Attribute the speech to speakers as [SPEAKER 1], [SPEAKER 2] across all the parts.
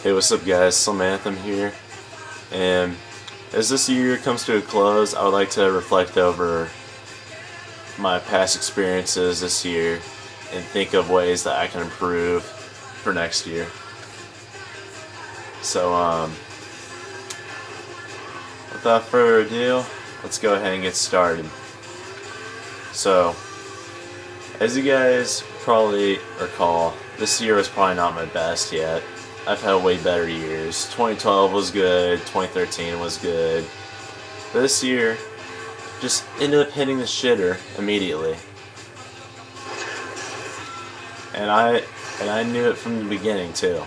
[SPEAKER 1] Hey, what's up guys, some Anthem here, and as this year comes to a close, I would like to reflect over my past experiences this year and think of ways that I can improve for next year. So, without further ado, let's go ahead and get started. So, as you guys probably recall, this year was probably not my best yet. I've had way better years. 2012 was good, 2013 was good. But this year, just ended up hitting the shitter immediately. And I knew it from the beginning too.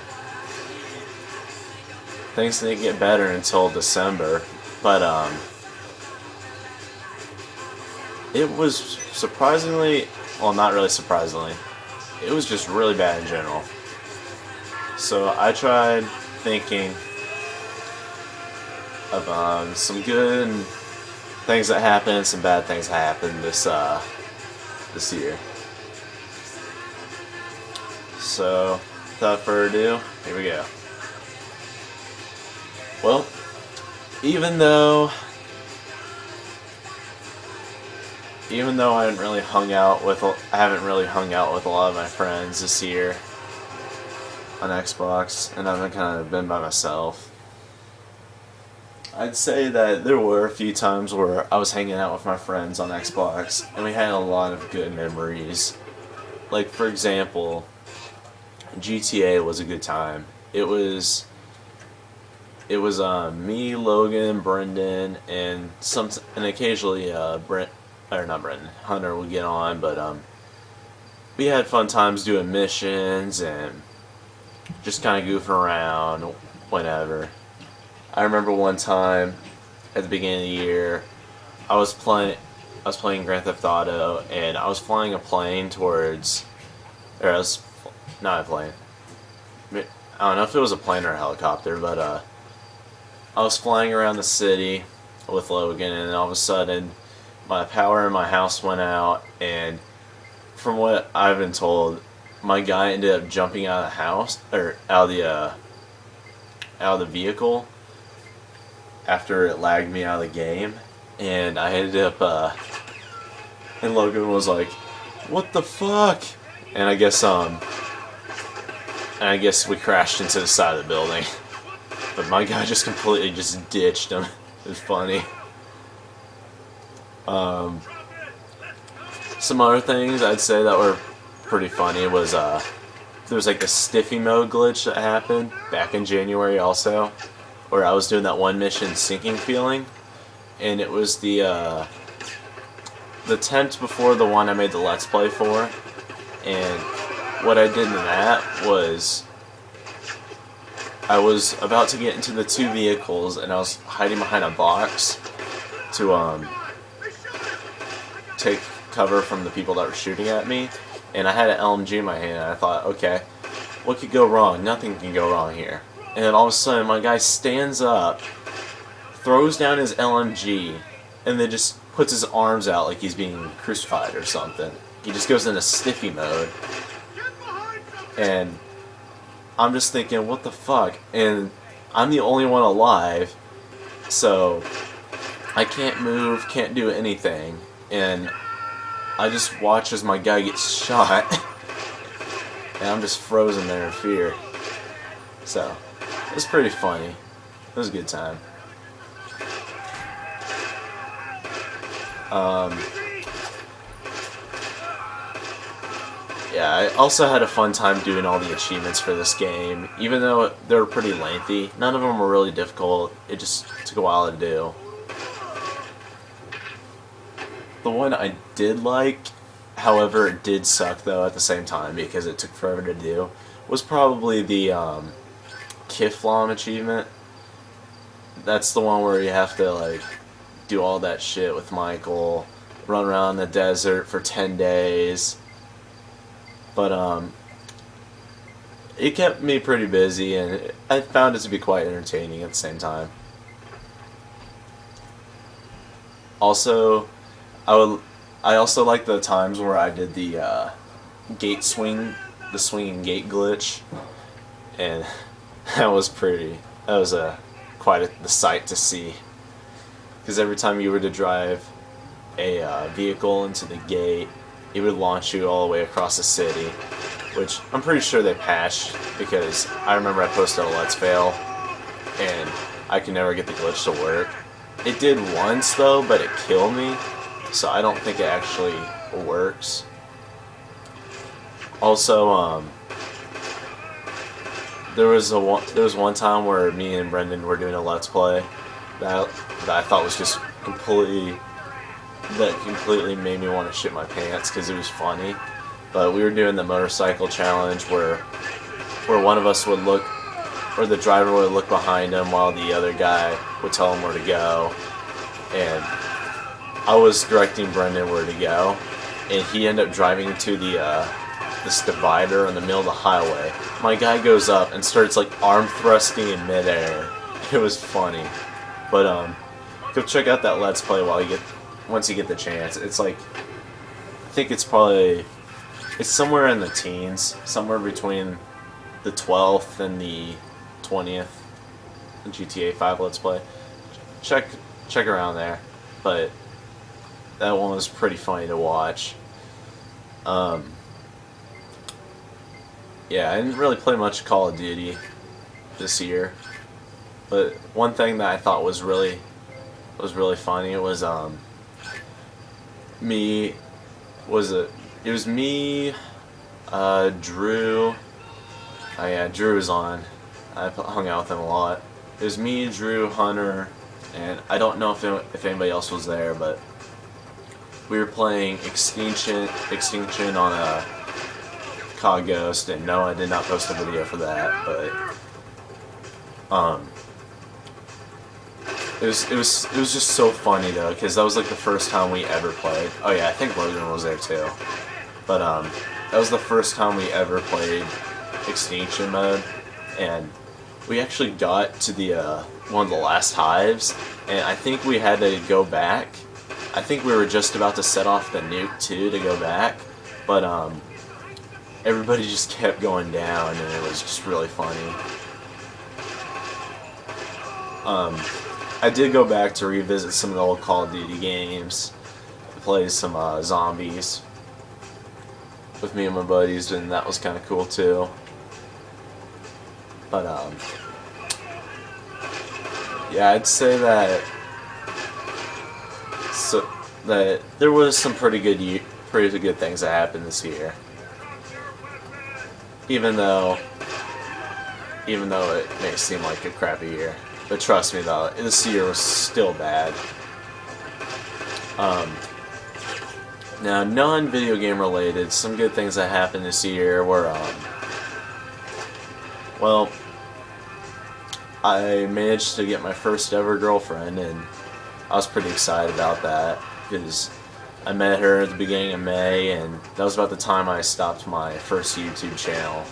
[SPEAKER 1] Things didn't get better until December, but it was surprisingly, well, not really surprisingly, it was just really bad in general. So I tried thinking of some good things that happened, some bad things that happened this year. So without further ado, here we go. Well, even though I haven't really hung out with a lot of my friends this year on Xbox, and I've kind of been by myself, I'd say that there were a few times where I was hanging out with my friends on Xbox, and we had a lot of good memories. Like, for example, GTA was a good time. It was me, Logan, Brendan, and occasionally Hunter would get on, but we had fun times doing missions and just kind of goofing around, whatever. I remember one time at the beginning of the year, I was playing Grand Theft Auto, and I was flying a plane towards, or I was not a plane. I don't know if it was a plane or a helicopter, but I was flying around the city with Logan, and all of a sudden, my power in my house went out, and from what I've been told, my guy ended up jumping out of the house, or out of the vehicle after it lagged me out of the game, and I ended up and Logan was like, "What the fuck?" And I guess we crashed into the side of the building. But my guy just completely just ditched him. It was funny. Some other things I'd say that were pretty funny was there was like a stiffy mode glitch that happened back in January also, where I was doing that one mission, Sinking Feeling, and it was the attempt before the one I made the Let's Play for, and what I did in that was I was about to get into the two vehicles, and I was hiding behind a box to take cover from the people that were shooting at me, and I had an LMG in my hand, and I thought, okay, what could go wrong? Nothing can go wrong here. And then all of a sudden, my guy stands up, throws down his LMG, and then just puts his arms out like he's being crucified or something. He just goes into stiffy mode, and I'm just thinking, what the fuck? And I'm the only one alive, so I can't move, can't do anything, and I just watch as my guy gets shot, and I'm just frozen there in fear. So, it was pretty funny. It was a good time. Yeah, I also had a fun time doing all the achievements for this game. Even though they were pretty lengthy, none of them were really difficult. It just took a while to do. The one I did like, however it did suck though at the same time because it took forever to do, was probably the Kiflam achievement. That's the one where you have to like do all that shit with Michael, run around the desert for 10 days. But it kept me pretty busy, and I found it to be quite entertaining at the same time. Also, I also like the times where I did the gate swing, the swinging gate glitch, and That was pretty. That was the sight to see. Because every time you were to drive a vehicle into the gate, it would launch you all the way across the city, which I'm pretty sure they patched, because I remember I posted a Let's Fail and I could never get the glitch to work. It did once though, but it killed me, so I don't think it actually works. Also, there was one time where me and Brendan were doing a Let's Play that I thought was just completely made me want to shit my pants because it was funny. But we were doing the motorcycle challenge where one of us would look, or the driver would look behind him while the other guy would tell him where to go, and I was directing Brendan where to go, and he ended up driving into this divider in the middle of the highway. My guy goes up and starts like arm thrusting in midair. It was funny, but go check out that Let's Play once you get the chance. It's like, I think it's somewhere in the teens, somewhere between the 12th and the 20th GTA 5 Let's Play. Check around there, but that one was pretty funny to watch. Yeah, I didn't really play much Call of Duty this year, but one thing that I thought was really funny was me Drew. Oh yeah, Drew was on. I hung out with him a lot. It was me, Drew, Hunter, and I don't know if anybody else was there, but we were playing Extinction on a COD Ghost, and no, I did not post a video for that, but it was just so funny though, because that was like the first time we ever played. Oh yeah, I think Logan was there too, but that was the first time we ever played Extinction mode, and we actually got to the one of the last hives, and I think we had to go back. I think we were just about to set off the nuke too to go back, but everybody just kept going down, and it was just really funny. I did go back to revisit some of the old Call of Duty games, play some zombies with me and my buddies, and that was kind of cool too. But yeah, I'd say that there was some pretty good things that happened this year. Even though it may seem like a crappy year. But trust me though, this year was still bad. Now, non-video game related, some good things that happened this year were, well, I managed to get my first ever girlfriend, and I was pretty excited about that, because I met her at the beginning of May, and that was about the time I stopped my first YouTube channel.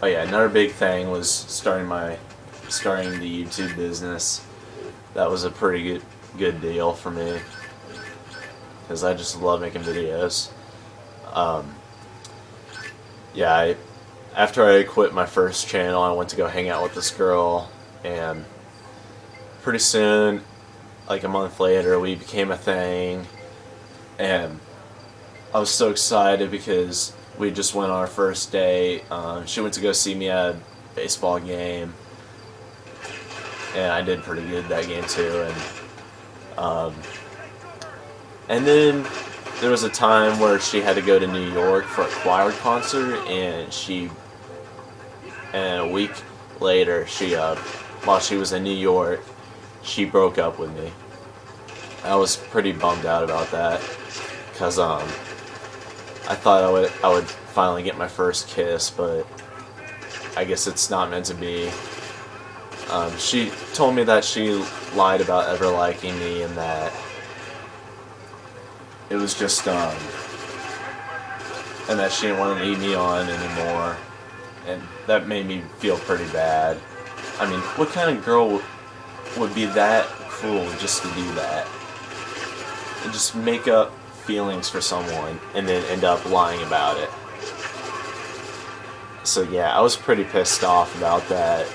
[SPEAKER 1] Oh yeah, another big thing was starting the YouTube business. That was a pretty good deal for me, because I just love making videos. Yeah, after I quit my first channel, I went to go hang out with this girl, and pretty soon, like a month later, we became a thing, and I was so excited because we just went on our first date. She went to go see me at a baseball game, and I did pretty good that game too. And then there was a time where she had to go to New York for a choir concert, and a week later, while she was in New York, she broke up with me. I was pretty bummed out about that, because I thought I would finally get my first kiss, but I guess it's not meant to be. She told me that she lied about ever liking me, and that it was just and that she didn't want to lead me on anymore, and that made me feel pretty bad. I mean, what kind of girl would be that cruel just to do that? And just make up feelings for someone and then end up lying about it. So yeah, I was pretty pissed off about that.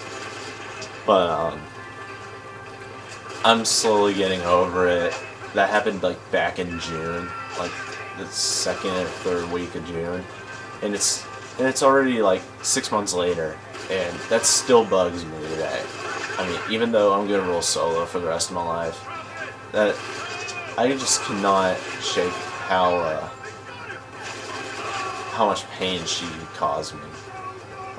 [SPEAKER 1] But I'm slowly getting over it. That happened like back in June, like the second or third week of June, and it's already like 6 months later, and that still bugs me today. I mean, even though I'm gonna roll solo for the rest of my life, that I just cannot shake how much pain she caused me.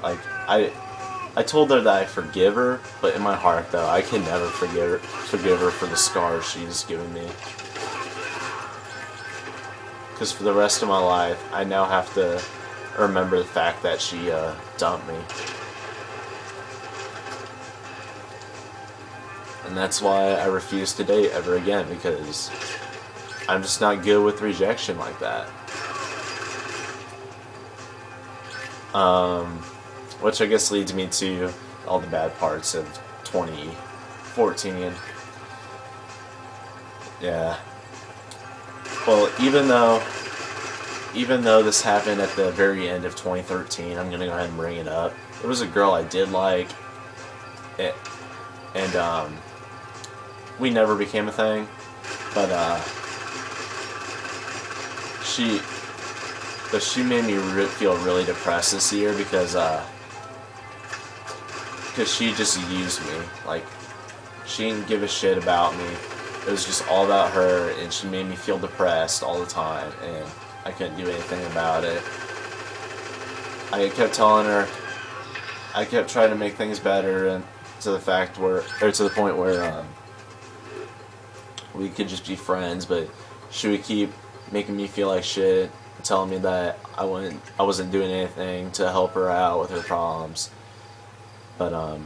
[SPEAKER 1] Like I told her that I forgive her, but in my heart though, I can never forgive her for the scars she's given me. Because for the rest of my life, I now have to remember the fact that she dumped me. And that's why I refuse to date ever again, because I'm just not good with rejection like that. Which I guess leads me to all the bad parts of 2014. Yeah. Well, even though this happened at the very end of 2013, I'm gonna go ahead and bring it up. It was a girl I did like, and we never became a thing. But she made me feel really depressed this year because she just used me. Like, she didn't give a shit about me. It was just all about her, and she made me feel depressed all the time, and I couldn't do anything about it. I kept telling her, I kept trying to make things better, and to the point where we could just be friends, but she would keep making me feel like shit, telling me that I wasn't doing anything to help her out with her problems. But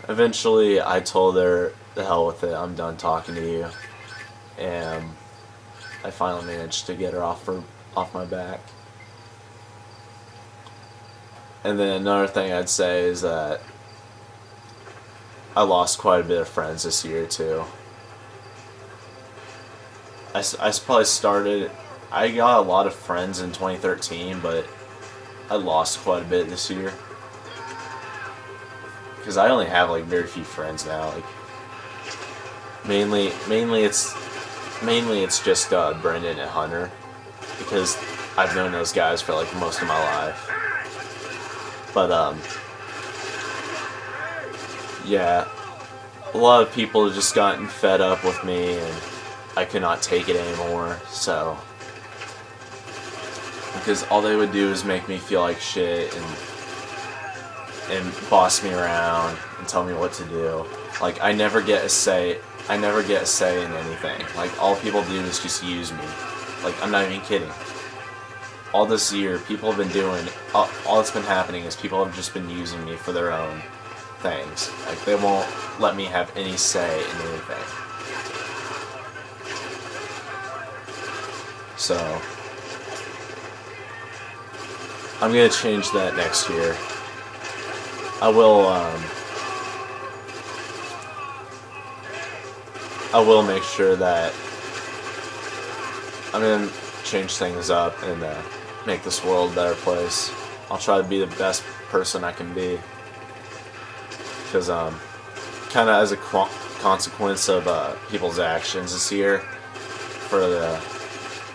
[SPEAKER 1] eventually I told her, the hell with it, I'm done talking to you, and I finally managed to get her off my back. And then another thing I'd say is that I lost quite a bit of friends this year too. I got a lot of friends in 2013, but I lost quite a bit this year. Because I only have like very few friends now. Like mainly it's just Brendan and Hunter, because I've known those guys for like most of my life. But yeah, a lot of people have just gotten fed up with me, and I could not take it anymore. So, because all they would do is make me feel like shit and boss me around and tell me what to do. Like, I never get a say in anything. Like, all people do is just use me. Like, I'm not even kidding. All this year, people have been doing, all that's been happening is people have just been using me for their own things. Like, they won't let me have any say in anything. So, I'm gonna change that next year. I will make sure that I'm gonna change things up and make this world a better place. I'll try to be the best person I can be, because kind of as a consequence of people's actions this year, for the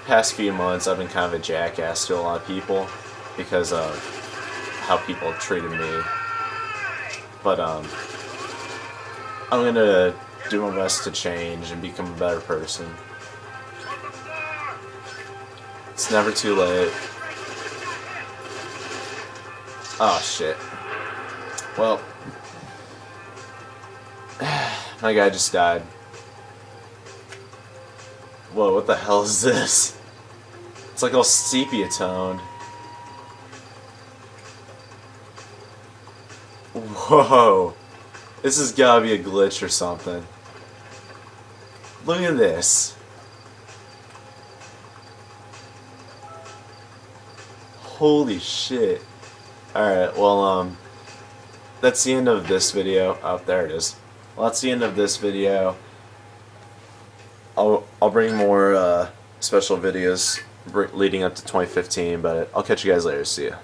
[SPEAKER 1] past few months I've been kind of a jackass to a lot of people because of how people have treated me. But I'm gonna do my best to change and become a better person. It's never too late. Oh shit. Well, my guy just died. Whoa, what the hell is this? It's like all sepia toned. Whoa. This has gotta be a glitch or something. Look at this. Holy shit. Alright, well, that's the end of this video. Oh, there it is. Well, that's the end of this video. I'll bring more special videos leading up to 2015, but I'll catch you guys later. See ya.